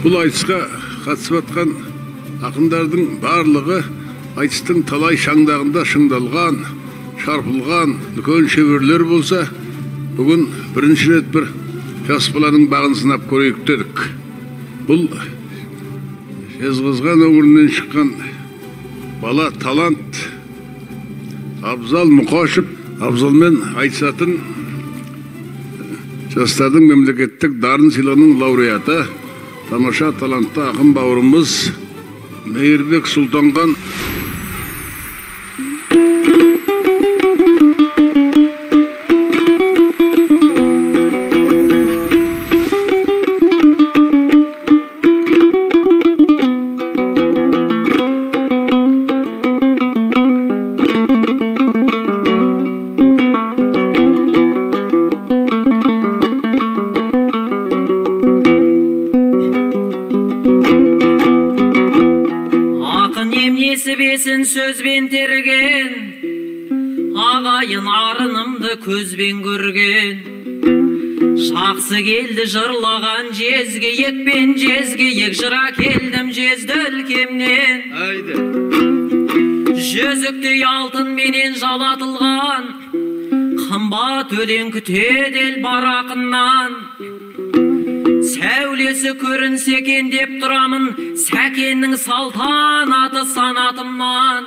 Бұл айтысқа қатысып атқан ақындардың барлығы айтыстың талай шаңдағында шыңдалған, шарпылған, үлкен шеберлер болса, бүгін бірінші рет бір жас баланың бағын сынап көрейік дедік. Бұл Жезқазған өңірінен шыққан бала талант Абзал Мұқашев. Абзалмен айтысатын жастардың мемлекеттік дарын сыйлығының лауреаты, тамаша талантты ақын бауырымыз Мейірбек Сұлтанған. Сөзбен терген, ағайын арынымды көзбен көрген, жақсы келді жырлаған жезгиекпен, жезгиек жыра келдім жезді өлкемнен. Жүзіктей алтын менен жалатылған, қымбат өлең күтеді ел бар ақыннан. Сәулесі көрінсе екен деп тұрамын, сәкеннің салтанаты санатымнан.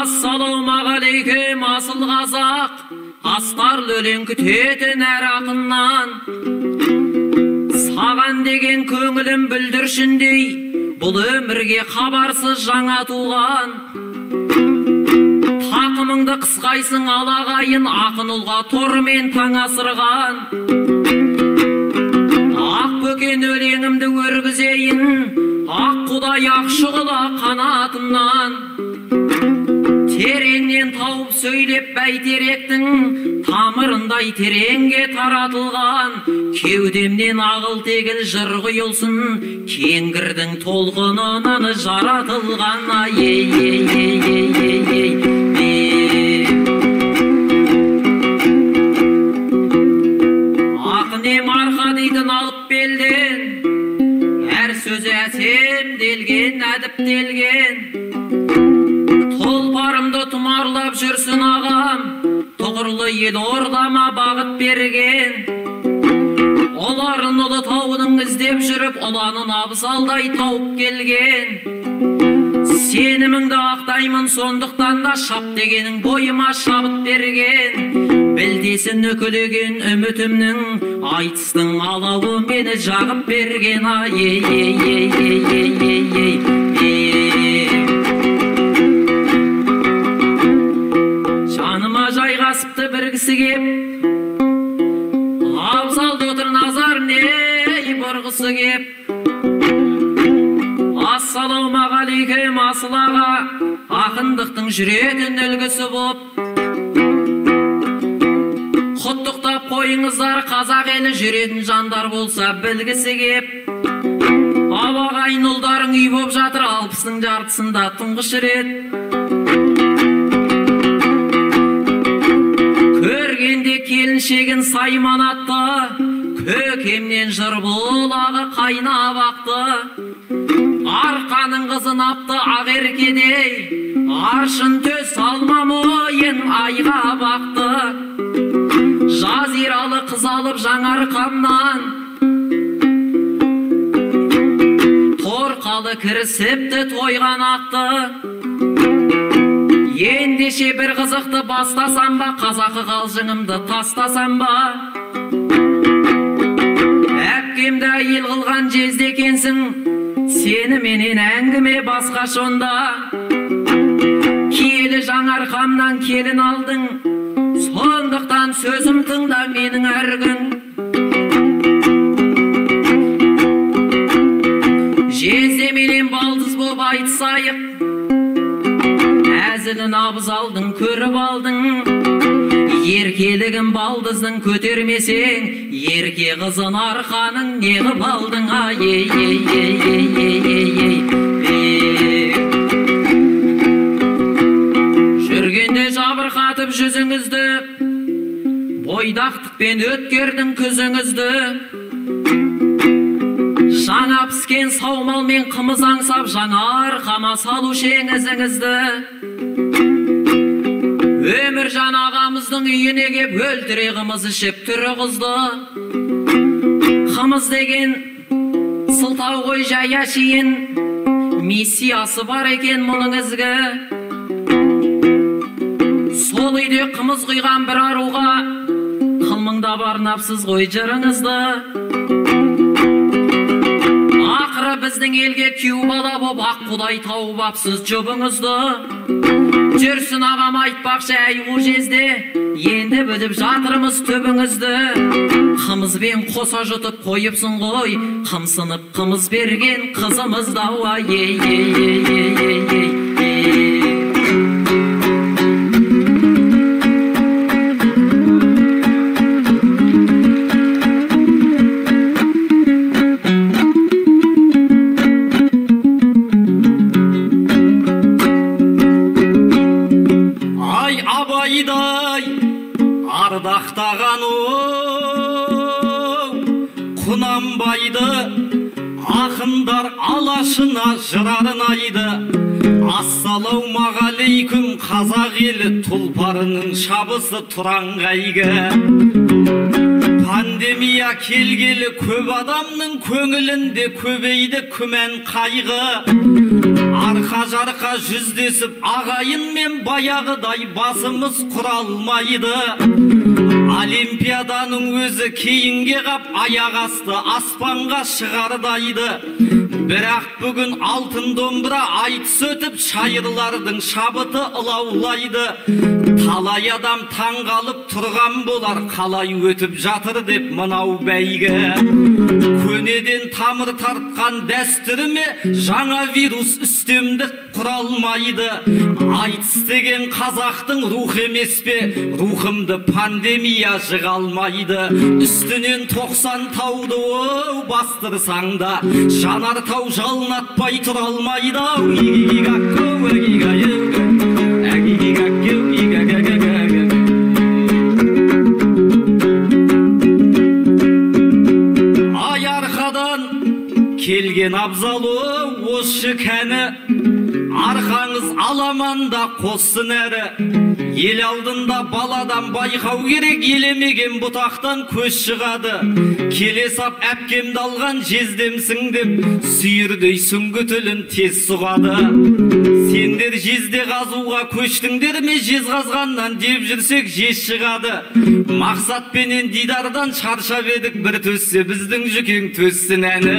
Ассалаумағалейкум асыл қазақ, астарлы өлең күтетін әр ақыннан. Саған деген көңілім бүлдіршіндей, бұл өмірге хабарсыз жаңа туған. Тақымыңды қысқайсың алағайын, ақын ұлға тормен таң асырған. Ақ бөкен өлеңімді өргізейін, ақ құдай ақ шұғыла қанатымнан. Тереңнен тауып сөйлеп бәйтеректің, тамырындай тереңге таратылған. Кеудемнен ағыл тегіл жыр құйылсын, кеңгірдің толқынынан жаратылған. Ақынем арқа дейтін алып белден, әр сөзі әсемделген, әдіптелген. Тұлпарымды тұмарлап жүрсін ағам, тұғырлы ел ордама бағыт берген. Оларын ұлы таудың іздеп жүріп, ұланын абзалдай тауып келген. Сеніміңді ақтаймын, сондықтан да шап дегенің бойыма шабыт берген. Білдесін өкілеген үмітімнің, айтыстың алауы мені жағып берген. Жаныма жайғасыпты бір кісі кеп, абзалды отыр назар не бұрғысы кеп. Ассалаумағалейкум асыл аға, ақындықтың жүретін үлгісі боп. Құттықтап қойыңыздар, қазақ елі жүретін жандар болса білгісі кеп. Абағайын ұлдарың үй боп жатыр, 60-ның жартысында тұңғыш рет. Көргенде келіншегін Сайман атты, көкемнен жыр бұлағы қайнап ақты. Арқаның қызын апты ақеркедей, аршын төс алма мойын айға бақты. Жазиралы қыз алып жаңарқамнан, торқалы кірісіпті тойған ақты. Ендеше бір қызықты бастасам ба, қазақы қалжыңымды тастасам ба. Әпкемді әйел қылған жезде екенсің, сені менен әңгіме басқа шонда. Киелі жаңарқамнан келін алдың, сондықтан сөзім тыңда менің әр күн. Жезде менен балдыз боп айтысайық, әзілін абзалдың көріп алдың. Еркелігін балдыздың көтермесең, ерке қызын арқаның неғып алдың. Жүргенде жабырқатып жүзіңізді, бойдақтықпен өткердің күзіңізді. деген саумалмен қымыз аңсап жаңа арқама салушы еңізіңізді. Өміржан ағамыздың үйіне кеп өлтіре қымыз ішіп түрі қызды. Қымыз деген сылтау ғой жай әшейін, миссиясы бар екен мұның ізгі. Сол үйде қымыз құйған бір аруға қылмыңда барнапсыз ғой жырыңызды. Ақыры біздің елге күйеу бала боп ақ құдай тауып апсыз жұбыңызды. Жүрсін ағам айтпақшы әйғу жезде, енді біліп жатырмыз түбіңізді. Қымызбен қоса жұтып қойыпсың ғой, қымсынып қымыз берген қызымыз да уа. Ардақтаған Құнанбайды ақындар алашына жырарын айды. Ассалаумағалейкум қазақ елі тұлпарының шабысы тұранғайғы. Пандемия келгелі көп адамның көңілінде көбейді күмән қайғы. Арқа жарқа жүздесіп ағайын мен баяғыдай басымыз құралмайды. Олимпиаданың өзі кейінге қап аяқ асты аспанға шығардайды. Бірақ бүгін алтын домбыра айтыс өтіп шайырлардың шабыты ылаулайды. Талай адам таңғалып тұрған болар қалай өтіп жатыр деп мынау бәйгі. Көнеден тамыр тартқан дәстүріме жаңа вирус үстемдік құралмайды. Айтыс деген қазақтың рух емес пе, рухымды пандемия жығалмайды. Үстінен 90 тауды бастырсаң да жанар тау жалнатпай тұра алмайды. Ай арқадан келген абзалы осы кәні, арқаңыз аламанда қоссын әрі. Ел алдында баладан байқау керек, елемеген бұтақтан көз шығады. Келе сап әпкемді алған жездемсің деп, сүйірдей сүңгі тілін тез сұғады. Сендер жезде қазуға көштіңдер ме, жез қазғаннан деп жүрсек жез шығады. Мақсатпенен дидардан шаршап едік, бір төссе біздің жүкең төссін әні.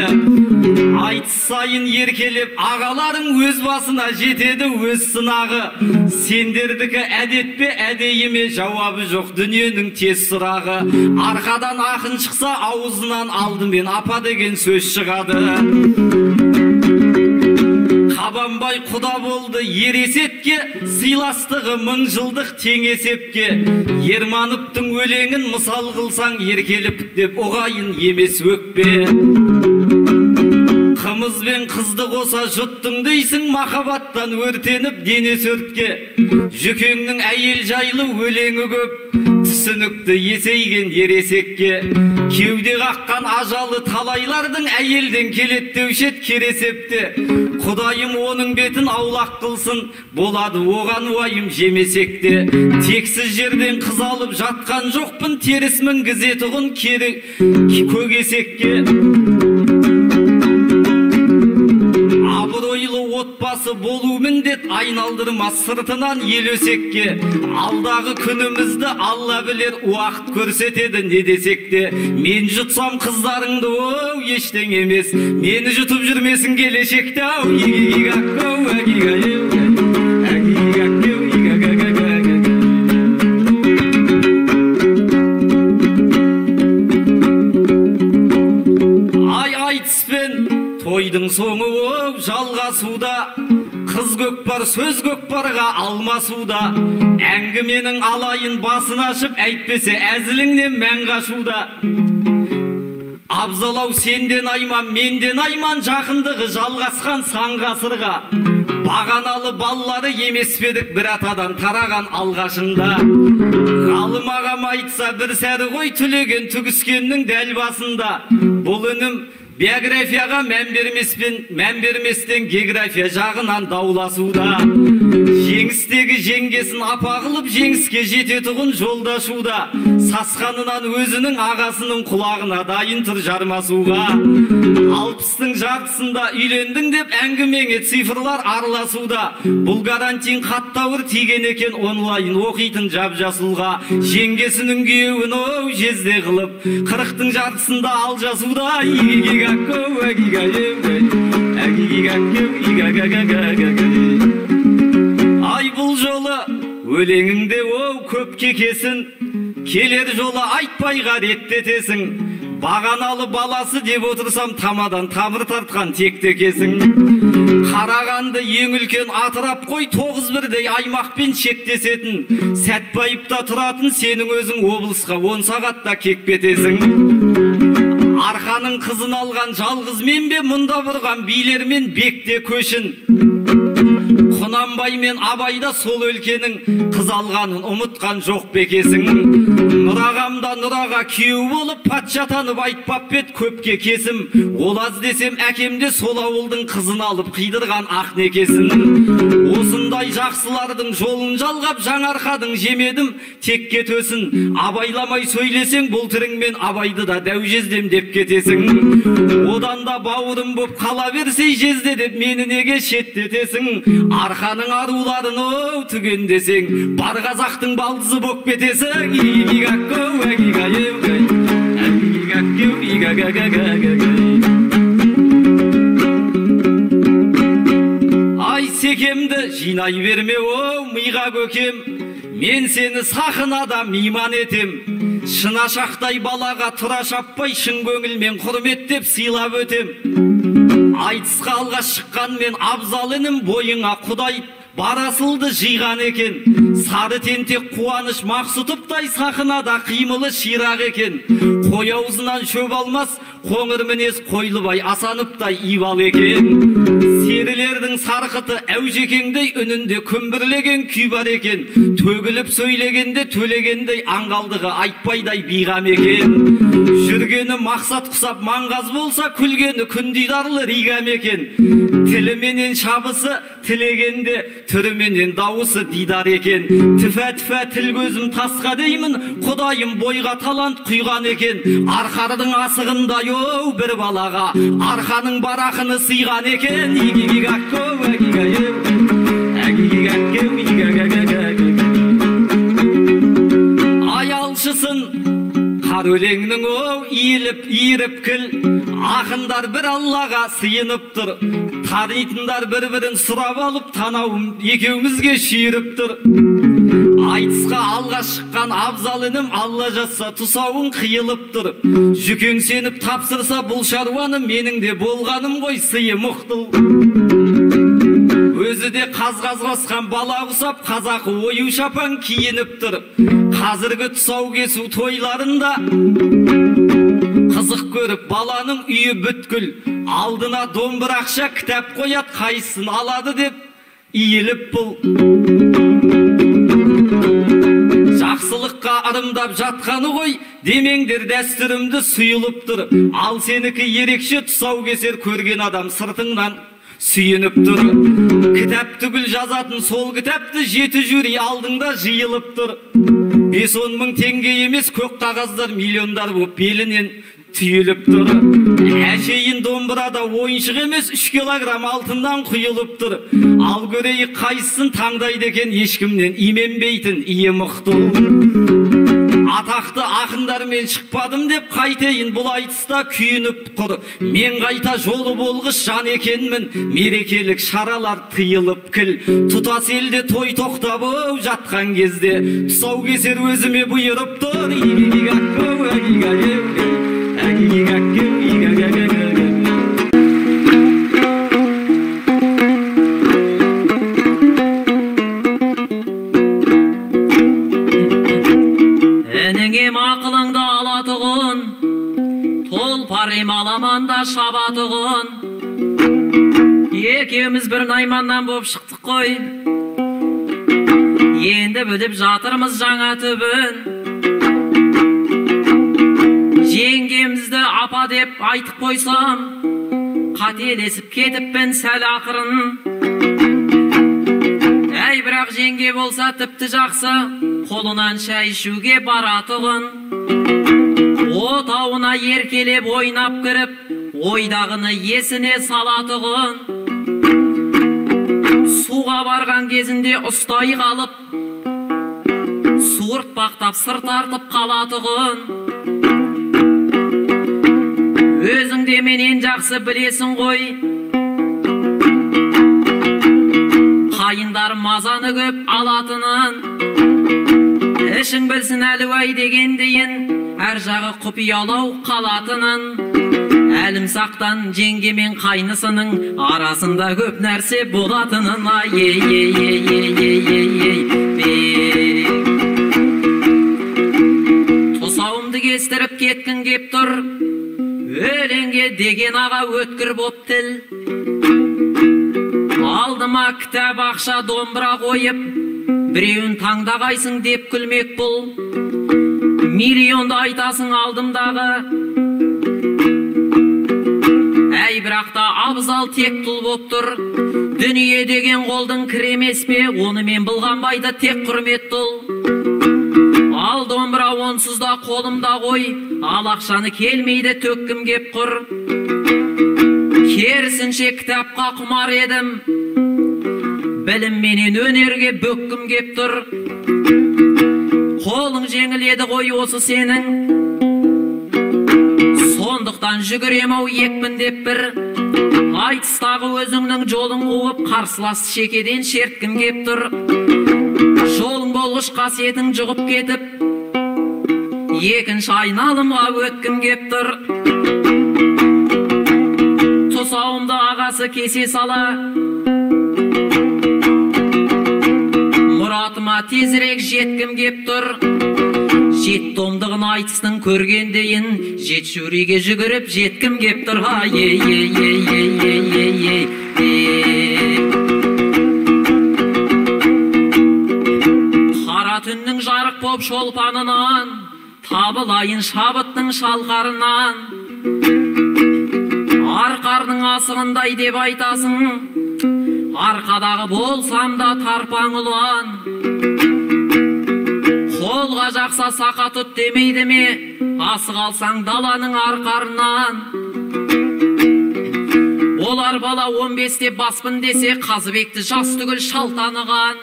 Айтыс сайын еркелеп ағаларың өз басына жетеді өз сынағы. Сендердікі әдет пе әдейі ме, жауабы жоқ дүниенің тез сұрағы. Арқадан ақын шықса аузынан алдымен апа деген сөз шығады. Қабанбай құда болды ересетке, сыйластығы 1000 жылдық тең есепке. Ермановтың өлеңін мысал қылсаң еркеліп деп оғайын емес өкпе. Қымызбен қызды қоса жұттың дейсің, махаббаттан өртеніп дене сөртке. Жүкеңнің әйел жайлы өлеңі көп, түсінікті есейген ересекке. Кеуде қаққан ажалы талайлардың әйелден келет деушет кересепте. Құдайым оның бетін аулақ қылсын, болады оған уайым жемесекте. Тексіз жерден қыз алып жатқан жоқпын, теріс мінгізетұғын көгесекке. Абыройлы отбасы болу міндет, айналдырма сыртынан ел өсекке. Алдағы күнімізді Алла білер, уақыт көрсетеді не десекте. Мен жұтсам қыздарыңды ештең емес, мені жұтып жүрмесін келешекте. Тойдың соңы жалғасуда, қыз көкпар сөз көкпарға алмасуда. Әңгіменің алайын басын ашып, әйтпесе әзіліңнен мән қашуда. Абзалау сенден айман, менден айман, жақындығы жалғасқан сан ғасырға. Бағаналы баллары емес педік бір атадан тараған алғашында. Ғалым ағам айтса бір сәрі ғой, түлеген түгіскеннің дәл басында. Бұл үнім биографияға мән берместен география жағынан дауласуда. Жеңістегі жеңгесін апа қылып жеңіске жететұғын жолдашуда. Сасқанынан өзінің ағасының құлағына дайын тұр жармасуға. 60-тың жартысында үйлендің деп әңгімеңе цифрлар араласуда. Бұл карантин қаттауыр тиген екен онлайн оқитын жап-жасылға. Жеңгесінің күйеуін жезде қылып 40-тың жартысында алжасуда. Ай бұл жолы өлеңіңде көпке кесін, келер жолы айтпайға реттетесің. Бағаналы баласы деп отырсам тамадан тамыр тартқан текте кесің. Қарағанды ең үлкен атырап қой, 9-1-дей аймақпен шектесетін. Сәтбайыпта тұратын сенің өзің облысқа 10 сағатта кекпетесің. Арқаның қызын алған жалғыз мен бе, мұнда бұрған билермен бекте көшін. Құнанбай мен Абайда сол өлкенің қыз алғанын ұмытқан жоқ бекесің. Нұрағамда Нұраға күйеу болып патша танып айтпап бет көпке кесім. Олаз десем әкемде сол ауылдың қызын алып қидырған ақ некесін. Осындай жақсылардың жолын жалғап жаңарқадың жемедім текке төсін. Абайламай сөйлесең бұл түріңмен Абайды да дәу жездем деп кетесің. Одан да бауырым боп қала берсей жезде деп мені неге шеттетесің. Арқаның аруларын түгендесең, бар қазақтың балдызы боп кетесің. Ай секемді жинай берме миға көкем, мен сені сахынада мейман етем. Шынашақтай балаға тұра шаппай шын көңілмен құрметтеп сыйлап өтем. Айтысқа алға шыққан мен абзал інім бойыңа құдай барасылды жиған екен. Сары тентек қуаныш мақсұтыптай сахынада қимылы ширақ екен. Қой аузынан шөп алмас қоңыр мінез қойлыбай асаныптай ивал екен. Серілердің сарқыты әужекеңдей үнінде күмбірлеген күй бар екен. Төгіліп сөйлегенде төлегендей аңғалдығы айтпайдай биғам екен. Жүргені мақсат құсап маңғаз болса күлгені күндидарлы ригам екен. Тіліменен шабысы тілегенде түріменен дауысы дидар екен. Тіфә тіл көзім тасқа деймін, құдайым бойға талант құйған екен. Арқардың асығында бір балаға арқаның барақыны сыйған екен. Аялшысын қар өлеңнің иіліп кіл. Ақындар бір Аллаға сыйынып тұр, танитындар бір-бірін сұрап алып, танауым екеумізге шүйіріп тұр. Айтысқа алға шыққан абзал інім Алла жатса тұсауын қиылып тұр. Жүкеңсеніп тапсырса бұл шаруаны менің де болғаным ғой сыйы мұқтыл. Өзі де қаз-қаз басқан бала құсап қазақы ою шапан киініп тұр. Қазіргі тұсау кесу тойларында қызық көріп баланың үйі бүткіл. Алдына домбыр ақша кітап қоят, қайсысын алады деп иіліп бұл. Жақсылыққа арымдап жатқаны ғой, демеңдер дәстүрімді сұйылып тұр. Ал сенікі ерекше тұсау кесер көрген адам сыртыңнан сүйініп тұр. Кітап түгіл жазатын сол кітапты жеті жюри алдыңда жиылып тұр. 5-10 мың теңге емес көк қағаздар миллиондар боп белінен түйіліп тұр. Әшейін домбырада ойыншық емес 3 килограмм алтыннан құйылып тұр. Ал көрейік қайсысын таңдайды екен ешкімнен именбейтін ие мұқтыл. Атақты ақындармен шықпадым деп қайтейін бұл айтыста күйініп құр. Мен қайта жолы болғыш жан екенмін, мерекелік шаралар тыйылып кіл. Тұтас елде той тоқтап жатқан кезде тұсау кесер өзіме бұйырып тұр. Әніңем ақылыңды алатұғын, тол парем аламанда шабатұғын. Екеуміз бір найманнан боп шықтық қой, енді бүдіп жатырмыз жаңа түбін. Жеңгемізді апа деп айтып қойсам, қателесіп кетіппін сәл ақырын. Әй, бірақ жеңге болса тіпті жақсы, қолынан шай ішуге баратұғын. Отауына еркелеп ойнап кіріп, ойдағыны есіне салатұғын. Суға барған кезінде ұстай қалып, суыртпақтап сыр тартып қалатұғын. Өзің де менен жақсы білесің ғой, қайындар мазаны көп алатынын. Ішің білсін әлуай дегендейін, әр жағы құпиялау қалатынын. Әлімсақтан жеңге мен қайнысының арасында көп нәрсе болатынын. Тұсауымды кестіріп кеткін кеп тұр, өлеңге деген аға өткір боп тіл. Алдыма кітап ақша домбыра қойып, біреуін таңдағайсың деп күлмек бұл. Миллионды айтасың алдымдағы, әй, бірақ та абзал тек тұл боп тұр. Дүние деген қолдың кіремес пе, оны мен былғанбайды тек құрмет тұл. Ал домбыра онсыз да қолымда қой, ал ақшаны келмейді төккім кеп құр. Керісінше кітапқа құмар едім, білім менен өнерге бөккім кеп тұр. Қолың жеңіледі ғой осы сенің, сондықтан жүгірем-ау екпіндеп бір. Айтыстағы өзіңнің жолың қуып, қарсылас шекеден шерткім кеп тұр. Жолың болғыш қасиетің жұғып кетіп, екінші айналымға өткім кеп тұр. Тұсауымды ағасы кесе сала, мұратыма тезірек жеткім кеп тұр. Жет томдығын айтыстың көргендейін, жет жүреге жүгіріп жеткім кеп тұр. Қара түннің жарық боп шолпанынан, табылайын шабыттың шалқарынан. Арқардың асығындай деп айтасың, арқадағы болсам да тарпаң ұлан. Қолға жақса сақа тұт демейді ме, асық алсаң даланың арқарынан. Олар бала 15-те баспын десе, Қазыбекті жас түгіл шал таныған.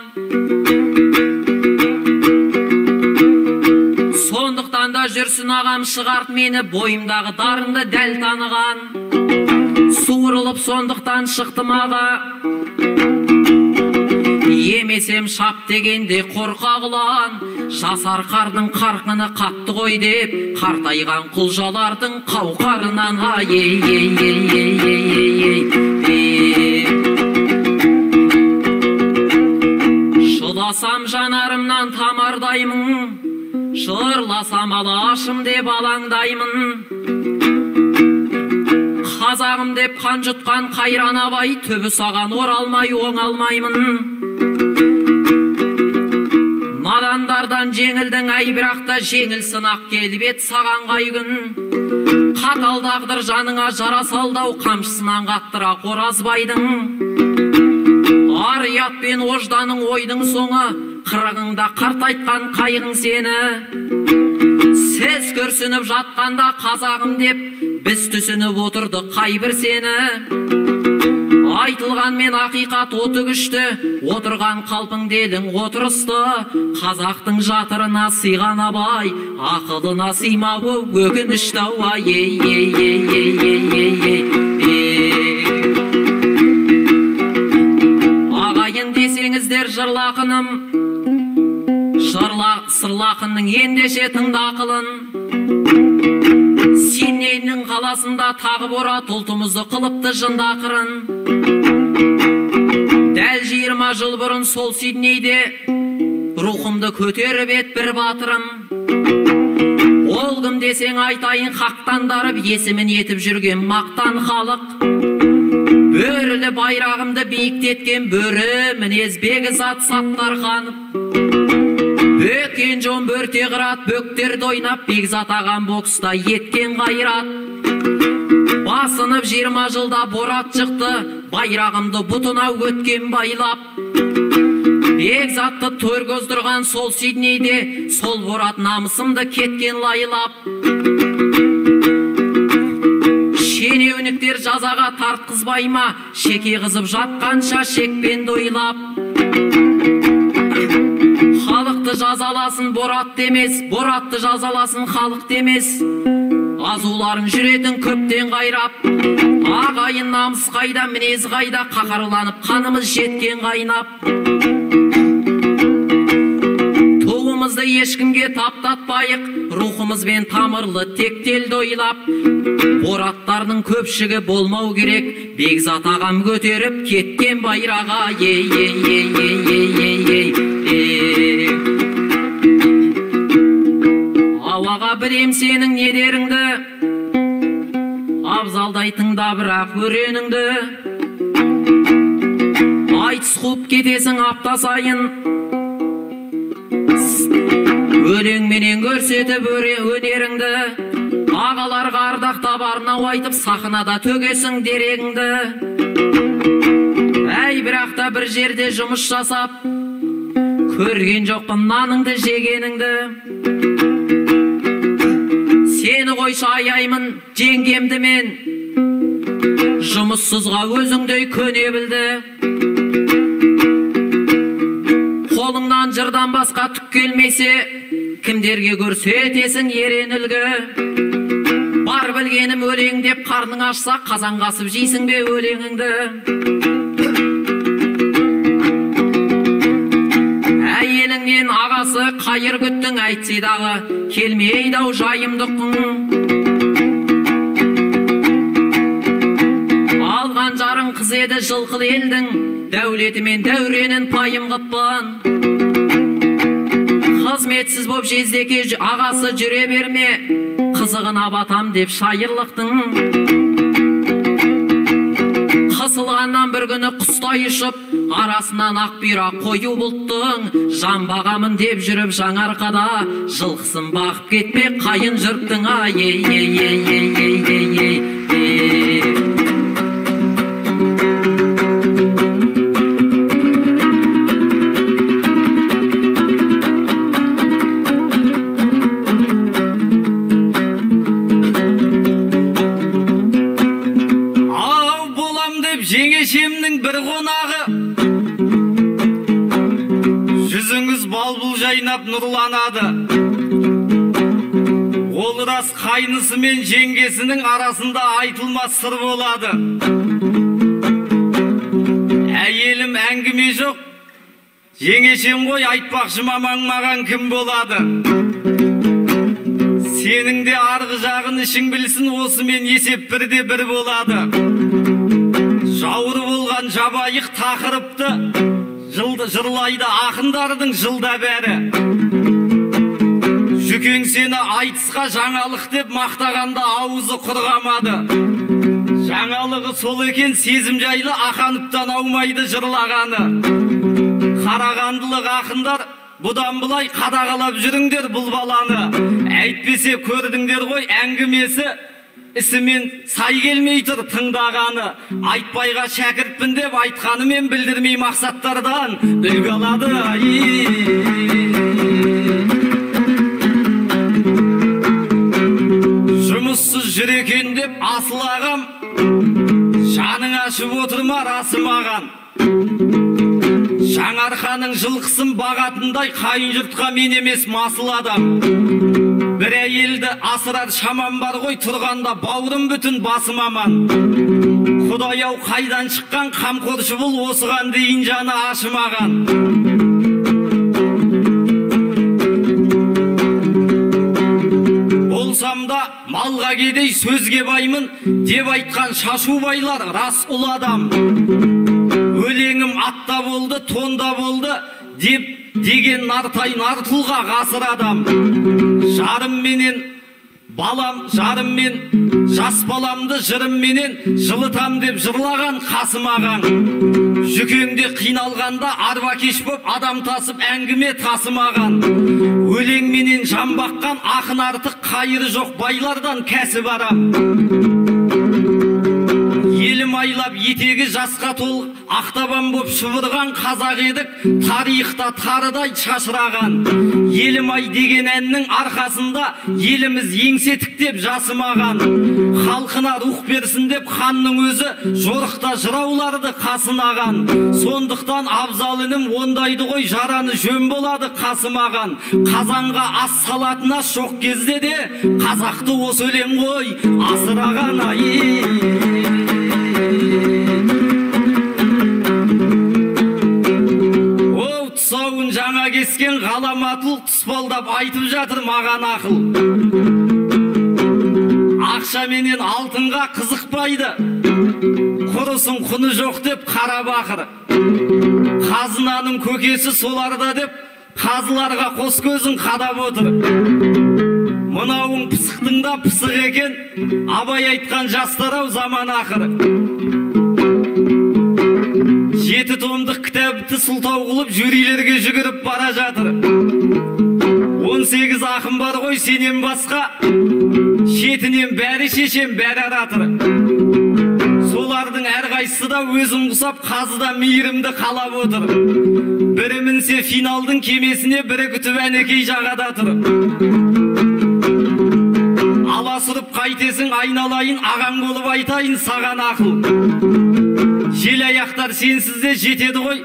Сондықтан да жүрсін ағам шығарт мені, бойымдағы дарынды дәл таныған. Суырылып сондықтан шықтым аға, емесем шап дегенде қорқақ ұлан. Жасар қардың қарқыны қатты ғой деп, қартайған құлжалардың қауқарынан. Шыдасам жанарымнан тамардаймын, жырласам алашым деп алаңдаймын. Қазағым деп қан жұтқан қайран абай, түбі саған оралмай оңалмаймын. Надандардан жеңілдің ай, бірақ та жеңіл сынақ келіп ет саған қай күн. Қатал тағдыр жаныңа жара салдау, қамшысынан қаттыра қоразбайдың. Ар ұят пен ожданың ойдың соңы, қырығыңда қартайтқан қайғың сені. Сіз көрсініп жатқанда қазағым деп, біз түсініп отырды қайбір сені. Айтылған мен ақиқат оты күшті, отырған қалпың делің отырысты. Қазақтың жатырына сыйған абай, ақылына сыймауы өкінішті. Ағайын десеңіздер жырлақыным, сырлақынның ендеше тыңда ақылын. Сиднейдің қаласында тағы борат ұлтымызды қылыпты жындақырын. Дәл 20 жыл бұрын сол Сиднейде рухымды көтеріп ет бір батырым. Ол кім десең айтайын, хақтандарып есімін етіп жүрген мақтан халық. Бөрілі байрағымды биіктеткен бөрі мінез бегі зат саттар қанып. Бөкен жон бөрте қырат, бөктерді ойнап, Бекзат ағам бокста еткен қайрат. Басынып 20 жылда борат шықты, байрағымды бұтына өткен байлап. Бекзатты төр көздірған сол Сиднейде, сол борат намысымды кеткен лайлап. Шенеуніктер жазаға тартқызбай ма, шеке қызып жатқанша шекпен дойлап. Халықты жазаласын борат демес, боратты жазаласын халық демес. Азуларын жүретін көптен қайрап, ағайын намыс қайда, мінез қайда, қақарланып қанымыз жеткен қайнап. Туғымызды ешкімге таптатпайық, рухымызбен тамырлы тектелді ойлап. Бораттардың көпшігі болмау керек, Бекзат ағам көтеріп кеткен байраға. Ауаға білем сенің недеріңді, абзалдай тыңда бірақ өреніңді. Айтыс қуып кетесің апта сайын, өлеңменен көрсетіп өнеріңді. Ағаларға ардақтап арнау айтып, сахнада төгесің дерегіңді. Әй, бірақ та бір жерде жұмыс жасап, көрген жоқпын наныңды жегеніңді. Сені қойшы аяймын жеңгемді мен, жұмыссызға өзіңдей көне білді. Қолыңнан жырдан басқа түк келмесе, кімдерге көрсетесің ерен үлгі. Бар білгенім өлең деп қарның ашса, қазан қасып жейсің бе өлеңіңді. Әйеліңнен ағасы қайыр күттің, айтсайдағы келмейді-ау жайымдықтың. Алған жарың қыз еді жылқыл елдің, дәулеті мен дәуренін пайым қыппын. Қызметсіз боп жездеке ағасы жүре берме, қызығына батам деп шайырлықтың. Қысылғаннан бір күні құстай ұшып, арасынан ақ бұйра қою бұлттың. Жан бағамын деп жүріп жаңарқада, жылқысын бағып кетпе қайын жұрттың. Жеңешемнің бір қонағы, жүзіңіз балбұл жайнап нұрланады. Ол рас қайнысы мен жеңгесінің арасында айтылмас сыр болады. Әйелім әңгіме жоқ, жеңешем ғой айтпақшы мамаң маған кім болады. Сенің де арғы жағын ішің білсін, осымен есеп бірде бір болады. Жауыр болған жабайық тақырыпты жырлайды ақындардың жылда бәрі. Жүкең сені айтысқа жаңалық деп мақтағанда ауызы құрғамады. Жаңалығы сол екен, сезім жайлы ақаныптан аумайды жырлағаны. Қарағандылық ақындар бұдан бұлай қадағалап жүріңдер бұл баланы. Әйтпесе көрдіңдер ғой әңгімесі ісімен сай келмей тұр тыңдағаны. Айтпайға шәкіртпін деп айтқанымен білдірмей мақсаттардан үлгі алады. Жұмыссыз жүр екен деп асыл ағам, жаның ашып отырма расым аған. Жаңарқаның жылқысын бағатындай қайын жұртқа мен емес масыл адам. Бір әйелді асырар шаман бар ғой, тұрғанда бауырым бүтін басым аман. Құдай-ау қайдан шыққан қамқоршы бұл, осыған дейін жаны ашымаған. Болсам да малға кедей сөзге баймын деп айтқан шашу байлар рас ұл адам. Өлеңім атта болды, тонда болды деп деген нартай нартылға ғасыр адам. Жарым менен балам, жарым мен жас баламды жырым менен жылытам деп жырлаған қасым ағаң. Жүкеңде қиналғанда арбакеш боп адам тасып әңгіме тасымаған. Өлең менен жан баққан ақын артық қайыры жоқ байлардан кәсіп арам. Елім айлап етегі жасқа толық ақтабан боп шұбырған қазақ едік, тарихта тарыдай шашыраған. Елім ай деген әннің арқасында еліміз еңсе тіктеп жасымаған. Халқына рух берсін деп ханның өзі жорықта жырауларды қасынаған. Сондықтан абзал інім ондайды ғой, жараны жөн болады қасымаған. Қазанға ас салатын ас жоқ кезде де қазақты осы өлең ғой асыраған. Оу, тұсауын жаңа кескен ғаламатыл тұспалдап айтып жатыр маған ақыл. Ақша менен алтынға қызықпайды, құрысын құны жоқ деп қара бақыр. Қазынаның көкесі соларда деп қазыларға қос көзін қадап отыр. Мынауың пысықтың да пысық екен, Абай айтқан жастар-ау заман ақыры. 7 томдық кітапты сылтау қылып жюрилерге жүгіріп бара жатыр. 18 ақын бар ғой сенен басқа, шетінен бәрі шешем бәрі аратыр. Солардың әрқайсысы да өзін құсап қазыда мейірімді қалап отыр. Бірі мінсе финалдың кемесіне, бірі күтіп әнекей жағада тұр. Аласырып қайтесің айналайын, ағаң болып айтайын саған ақыл. Жел аяқтар сенсізде жетеді ғой,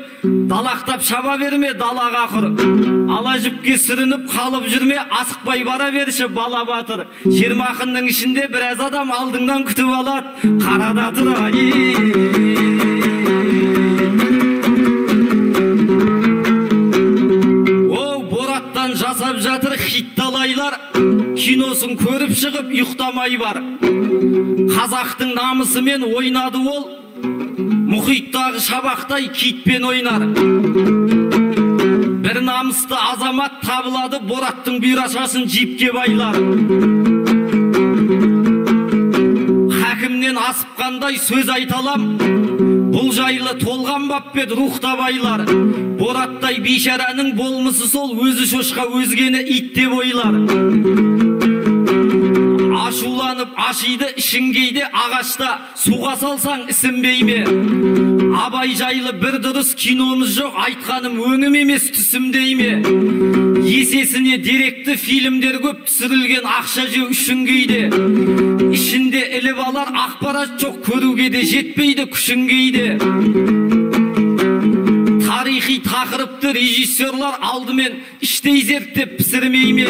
далақтап шаба берме далаға құр. Ала жіпке сүрініп қалып жүрме, асықпай бара берші бала батыр. 20 ақынның ішінде біраз адам алдыңнан күтіп алады, қарада тұр. Оу, Бораттан жасап жатыр хит талайлар, киносын көріп шығып ұйықтамай бар. Қазақтың намысымен ойнады ол, мұхиттағы шабақтай китпен ойнар. Бір намысты азамат табылады, Бораттың бұйрашасын жипке байлар. Хакімнен асып қандай сөз айталам, бұл жайлы толған баппет рухта байлар. Бораттай бейшараның болмысы сол, өзі шошқа өзгені ит деп ойлар. Ашуланып ашиды ішінгейде ағашта, суға салсаң ісінбей ме? Абай жайлы бір дұрыс киномыз жоқ, айтқаным өңім емес түсімдей ме? Есесіне деректі фильмдер көп, түсірілген ақша жеу үшін кейде. Ішінде іліп алар ақпарат жоқ, көруге де жетпейді күшін кейде. Тарихи тақырыпты режиссерлар алдымен іштей зерттеп пісірмей ме?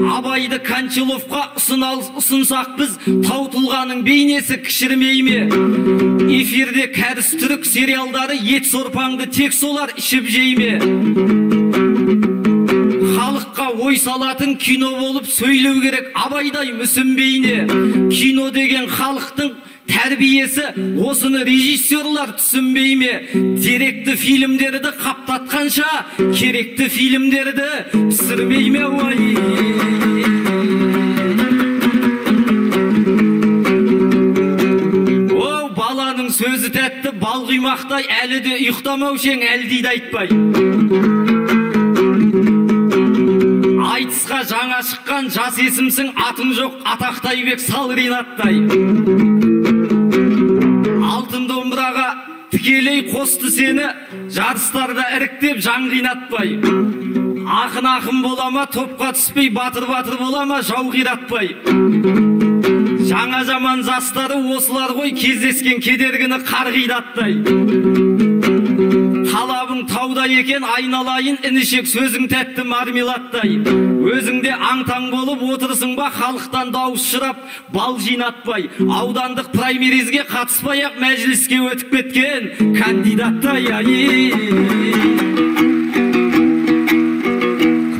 Абайды Кончаловқа ұсынсақ біз, Таутылғаның бейнесі кішірмей ме? Эфирде кәріс түрік сериалдары ет сорпаңды тек солар ішіп жей ме? Халыққа ой салатын кино болып сөйлеу керек, Абайдай мүсінбейне. Кино деген халықтың тәрбиесі, осыны режиссерлар түсінбей ме? Деректі фильмдерді қаптатқанша, керекті фильмдерді пісірмей ме? О, баланың сөзі тәтті, бал құймақтай, әлі де ұйықтамаушең әлдейді айтпай. Айтысқа жаңа шыққан жас есімсің, атың жоқ атақтай бек сал ринаттай. Алтын домбыраға тікелей қосты сені, жарыстарда іріктеп жан қинатпай. Ақын болама, топқа түспей, батыр болама, жау қиратпай. Жаңа жаман жастары осылар ғой, кездескен кедергіні қарғидаттай. Талабың тауда екен, айналайын, інішек сөзің тәтті мармеладтай. Өзіңде аңтаң болып отырсың ба, халықтан дауыс шырап, бал жинатпай. Аудандық праймеризге қатыспай-ақ мәжіліске өтіп кеткен кандидаттай.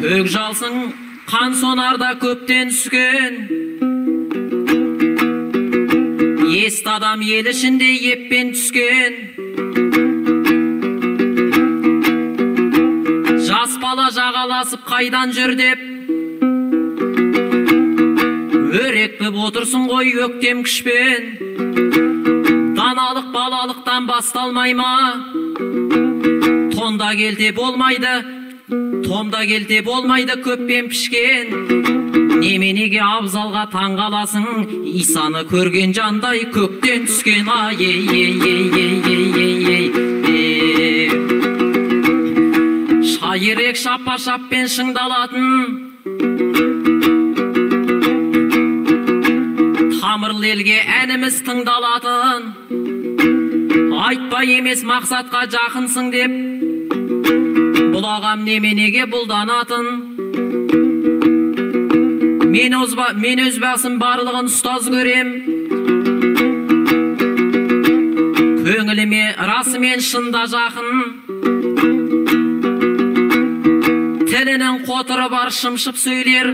Көк жалсың қан сонарда көптен түскен, есті адам ел ішінде еппен түскен. Жас бала жағаласып қайдан жүр деп, өрекпіп отырсын ғой өктем күшпен. Даналық балалықтан басталмай ма? Тонда келте болмайды көппен пішкен. Неменеге абзалға таң қаласың, Исаны көрген жандай көктен түскен. Шайырек шаппа-шаппен шыңдалатын, тамырлы елге әніміз тыңдалатын. Айтпа емес мақсатқа жақынсың деп, бұл ағам неменеге бұлданатын. Мен өз басым барлығын ұстаз көрем, көңіліме расымен шында жақын. Тілінің қотыры бар шымшып сөйлер,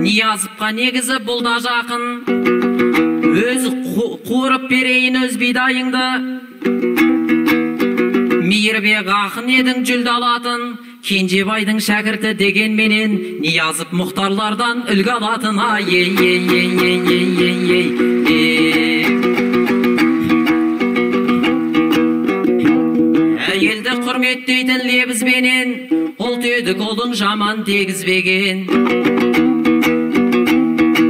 Ниязовқа негізі бұл да жақын. Өзі қуырып берейін өз бидайыңды, Мейірбек ақын едің жүлді алатын. Кенжебайдың шәкірті дегенменен Ниязов мұхтарлардан үлгі алатын. Әйелді құрметтейтін лебізбенен, ұлт едік ұлын жаман тегізбеген.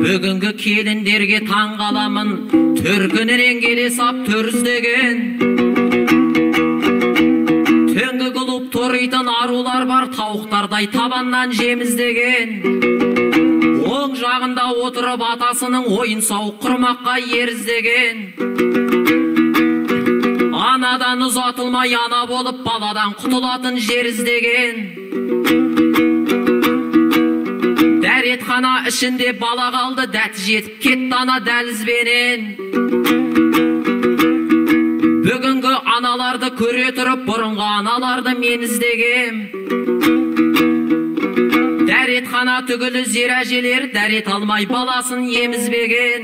Бүгінгі келіндерге таң қаламын, төркінінен келе сап төріздеген. Түнгі құлып торитын арулар бар, тауықтардай табаннан жеміздеген. Оң жағында отырып атасының ойын сауық құрмаққа еріздеген. Анадан ұзатылмай ана болып баладан құтылатын жер іздеген. Дәретхана ішінде бала қалды, дәті жетіп кетті ана дәлізбенен. Бүгінгі аналарды көре тұрып, бұрынғы аналарды мен іздегем. Дәретхана түгілі зер әжелер, дәрет алмай баласын емізбеген.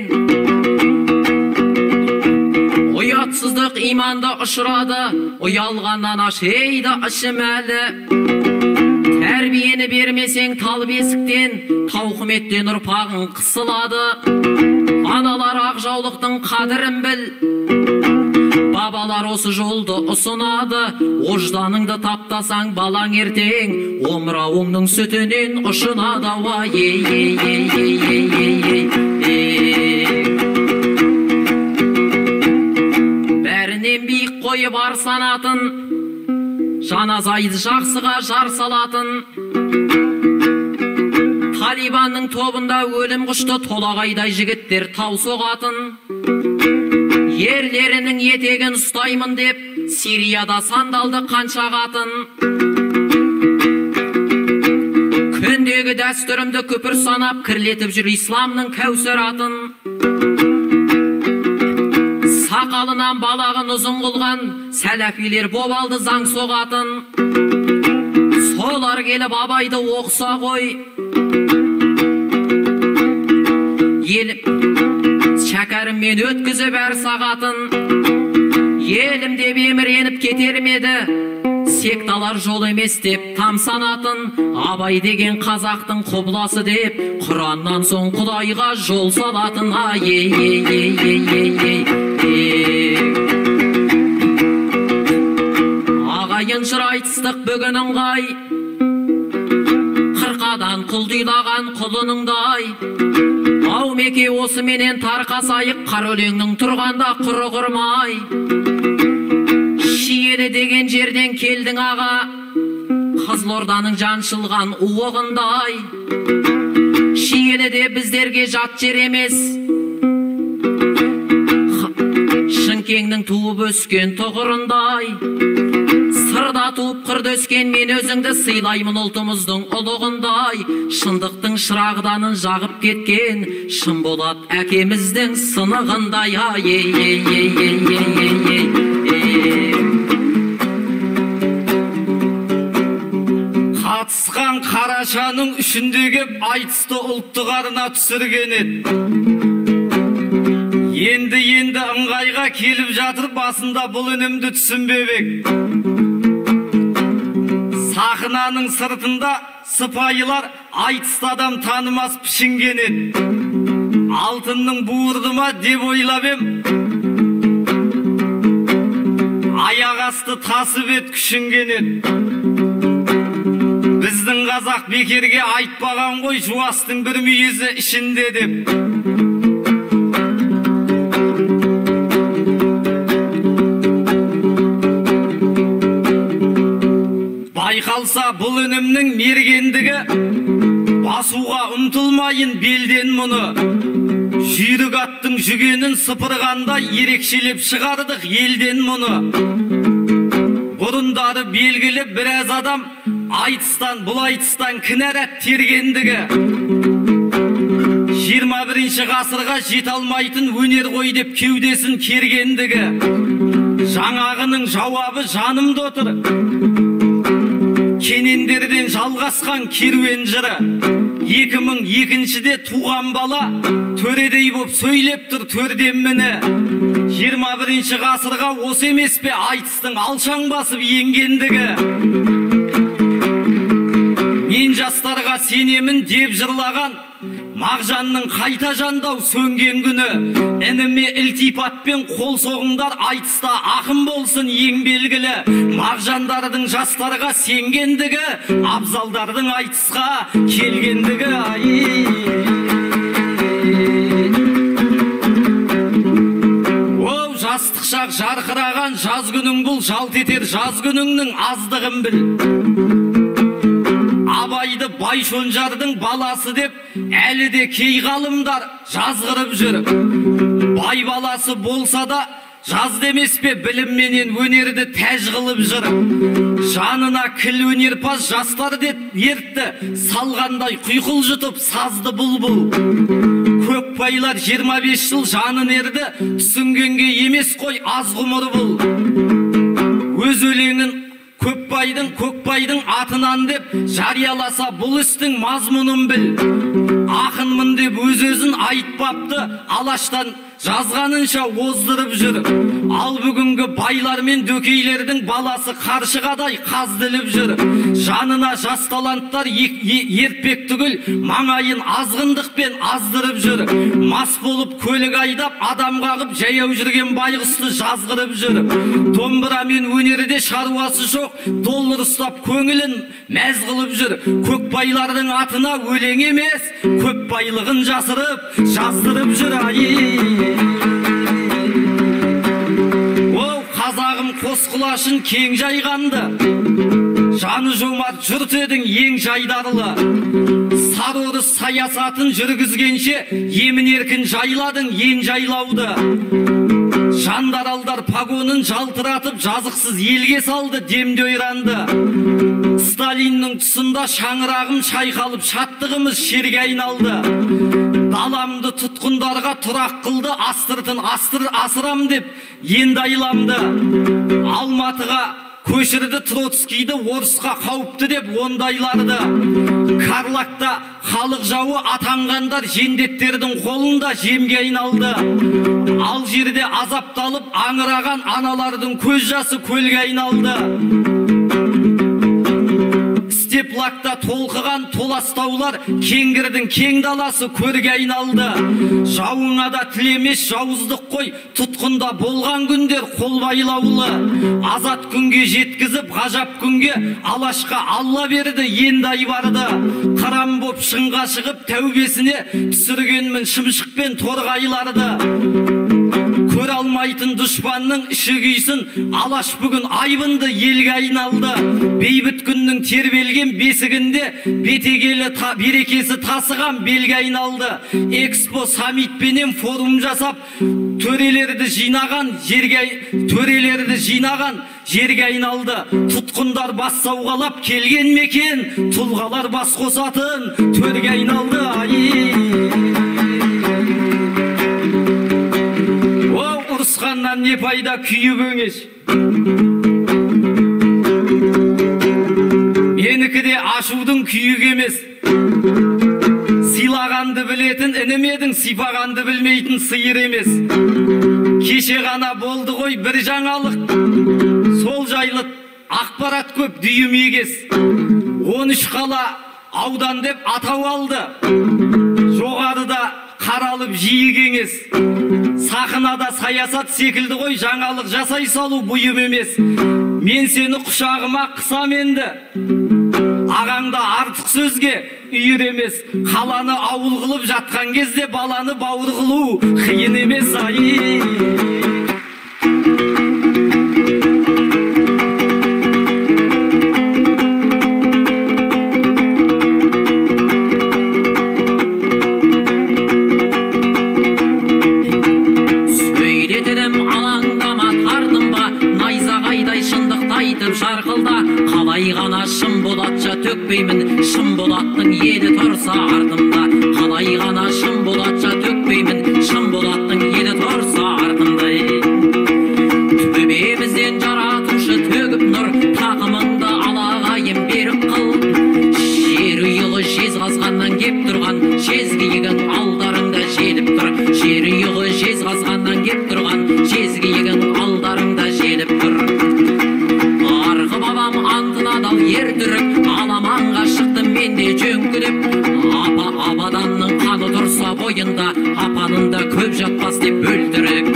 Ұятсыздық иманды ұшырады, ұялғаннан ашейді ішім әлі. Тәрбиені бермесең тал бесіктен, тауқыметтен ұрпағың қысылады. Аналар ақ жаулықтың қадірін біл, бабалар осы жолды ұсынады. Ожданыңды таптасаң балаң ертең, омырауыңның сүтінен ұшынады. Бәрінен биік қойып ар санатын, жаназайды жақсыға жар салатын. Талибанның тобында өлім құшты, толағайдай жігіттер тау соғатын. Ерлерінің етегін ұстаймын деп, Сирияда сандалды қанша қатын. Күндегі дәстүрімді күпір санап, кірлетіп жүр исламның кәусір атын. Сақалынан балағын ұзын қылған, сәләфилер бобалды заң соғатын. Солар келіп абайды оқса ғой, шәкәріммен өткізіп әр сағатын. Елім деп еміреніп кетермеді, секталар жол емес деп тамсанатын. Абай деген қазақтың құбласы деп, Құраннан соң Құдайға жол салатын. Ағайын жыр айтыстық бүгін ыңғай, қырқадан құлдилаған құлыныңдай. Ау меке осы менен тарқасайық, қар өлеңнің тұрғанда құры құрмай. Шиелі деген жерден келдің аға, Қызылорданың жаншылған уығындай. Шиелі де біздерге жат жер емес, Шымкеңнің туып өскен тұғырындай. Сырда туып қырда өскен мен өзіңді сыйлаймын ұлтымыздың ұлығындай. Шындықтың шырағданын жағып кеткен, шын болат әкеміздің сынығындай. Қатысқан қарашаның үшінде кеп айтысты ұлттық арна түсірген еді. Енді ыңғайға келіп жатыр, басында бұл үнімді түсінбебек. Сахнаның сыртында сыпайылар айтысты адам танымас пішінген еді. Алтынның буырды ма деп ойлап ем, аяқ асты тасып ет күшінген біздің қазақ бекерге айтпаған ғой жуастың бір мүйізі ішінде деп. Байқалса бұл өнімнің мергендігі, басуға ұмтылмайын белден мұны. Жүйрік аттың жүгенін сыпырғанда ерекшелеп шығардық елден мұны. Бұрындары белгілі біраз адам айтыстан бұл айтыстан кінәрат тергендігі. 21 ғасырға жете алмайтын өнер ғой деп кеудесін кергендігі. Жаңағының жауабы жанымда отыр. Кенендерден жалғасқан керуен жыры. 2002-де туған бала төредей боп сөйлеп тұр төрден міне. 21 ғасырға осы емес пе айтыстың алшаң басып енгендігі. Мен жастарға сенемін деп жырлаған Мағжанның қайта жандау сөнген күні. Ініме ілтипатпен қол соғыңдар, айтыста ақын болсын ең белгілі. Мағжандардың жастарға сенгендігі, абзалдардың айтысқа келгендігі. Оу, жастық шақ жарқыраған жаз күнің бұл, жалт етер жаз күніңнің аздығын біл. Абайды Байшонжардың баласы деп әлі де кей ғалымдар жазғырып жүр. Бай баласы болса да жаз демес пе білімменен өнерді тәж қылып жүр. Жанына кіл өнерпаз жастар деп ертті, салғандай құйқыл жұтып сазды бұлбұл. Көкбайлар 25 жыл жанын ерді, түсінгенге емес қой аз ғұмыр бұл. Өз өлеңін көкбайдың атынан деп жарияласа бұл істің мазмұнын біл. Ақынмын деп өз-өзін айтпапты, алаштан жазғанынша оздырып жүр. Ал бүгінгі байлар мен дөкейлердің баласы қаршығадай қаздылып жүр. Жанына жас таланттар ертпек түгіл, маңайын азғындықпен аздырып жүр. Мас болып көлік айдап, адам қағып жаяу жүрген байғұсты жазғырып жүр. Домбырамен өнерде шаруасы жоқ, доллар ұстап көңілін мәз қылып жүр. Көкбайлардың атына өлең емес, көп байлығын жасырып, жаздырып жүр. Оу, қазағым қос құлашын кең жайғанды, жаны жомарт жұрт едің ең жайдарлы. Сары орыс саясатын жүргізгенше емін еркін жайладың ең жайлауды. Жандаралдар пагонын жалтыратып жазықсыз елге салды демде ойранды. Сталиннің тұсында шаңырағым шайқалып шаттығымыз шерге айналды. Даламды тұтқындарға тұрақ қылды, астыртын асырам деп енді айламды. Алматыға көшірді Троцкийді, орысқа қауіпті деп ондайларды. Карлакта халық жауы атанғандар жендеттердің қолында жемге айналды. Ал жерде азапталып аңыраған аналардың көз жасы көлге айналды. Степлакта толқыған толастаулар кеңгірдің кең даласы көрге айналды. Жауыңа да тілемес жауыздық қой, тұтқында болған күндер қол байлаулы. Азат күнге жеткізіп ғажап күнге алашқа алла берді енді айбарды. Қарам боп шыңға шығып тәубесіне түсіргенмін шымшықпен торғайларды. Көр алмайтын дұшпанның іші күйсін, алаш бүгін айбынды елге айналды. Бейбіт күннің тербелген бесігінде бетегелі берекесі тасыған белге айналды. Экспо саммитпенен форум жасап, төрелерді жинаған жерге айналды. Тұтқындар бас сауғалап келген мекен, тұлғалар бас қосатын төрге айналды. Ұрысқаннан не пайда күйіп өңеш. Менікі де ашудың күйік емес. Сыйлағанды білетін інім едің, сипағанды білмейтін сиыр емес. Кеше ғана болды ғой бір жаңалық, сол жайлы ақпарат көп дүйім егес. 13 қала аудан деп атау алды. Жоғарыда таралып жиі кеңес. Сахнада саясат секілді ғой, жаңалық жасай салу бұйым емес. Мен сені құшағыма қысам енді, ағаңда артық сөзге үйір емес. Қаланы ауыл қылып жатқан кезде баланы бауыр қылу қиын емес. Шарқылда қалай ғана шын болатша төкпеймін, шын болаттың еді тұрса артымда. Қалай ғана шын болатша төкпеймін, шын болаттың еді тұрса артымда. Төбемізден жаратушы төгіп нұр, тақымыңды алағайым беріп қыл. Жер ұйылы жезғазғаннан кеп тұрған, жезгиігің алдарыңда желіп тұр. Жер ұйылы жезғазғаннан кеп тұрған, жезгиігің алдарыңда желіп тұр. Ер түрік аламанға шықтым менде жөңкіліп. Абаданның қаны тұрса бойында, апанында көп жатпас деп бөлтірік.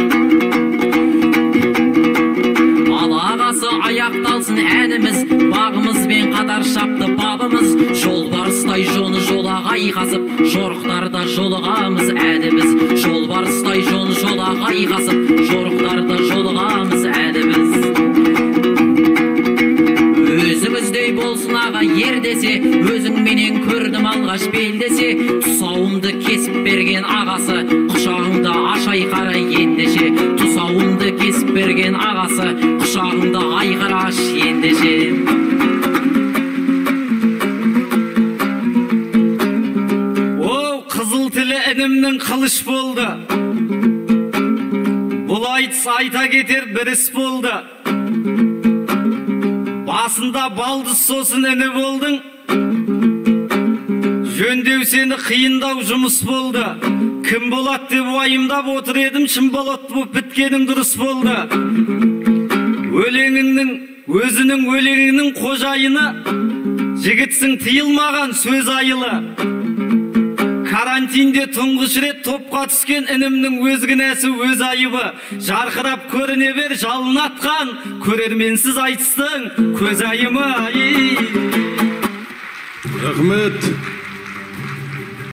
Алағасы аяқталсын әніміз, бағымызбен қатар шапты бабымыз. Жолбарыстай жоны жолағай қазып, жорықтарда жолығамыз әдіміз. Жолбарыстай жоны жолағай қазып, жорықтарда жолығамыз әдіміз. Өзіңіздей болсын аға ер десе, өзің менен көрдім алғаш белдесе. Тұсауымды кесіп берген ағасы, құшағыңда ашайқара ендеше. Тұсауымды кесіп берген ағасы, құшағыңда айқара аш ендеше. О, қызыл тілі інімнің қылыш болды. Бұл айтыс айта кетер бір іс болды. Басында балдыз сосын іні болдың, жөндеу сені қиындау жұмыс болды. Кім болады деп уайымдап отыр едім, шын болады бұл біткенің дұрыс болды. Өлеңіңнің, өзінің өлеңіңнің қожайыны, жігітсің тыйылмаған сөз айылы. Карантинде тұңғыш рет топқа түскен інімнің өз кінәсі өз айыбы. Жарқырап көріне бер жалын атқан, көрерменсіз айтыстың көз айымы. Рахмет.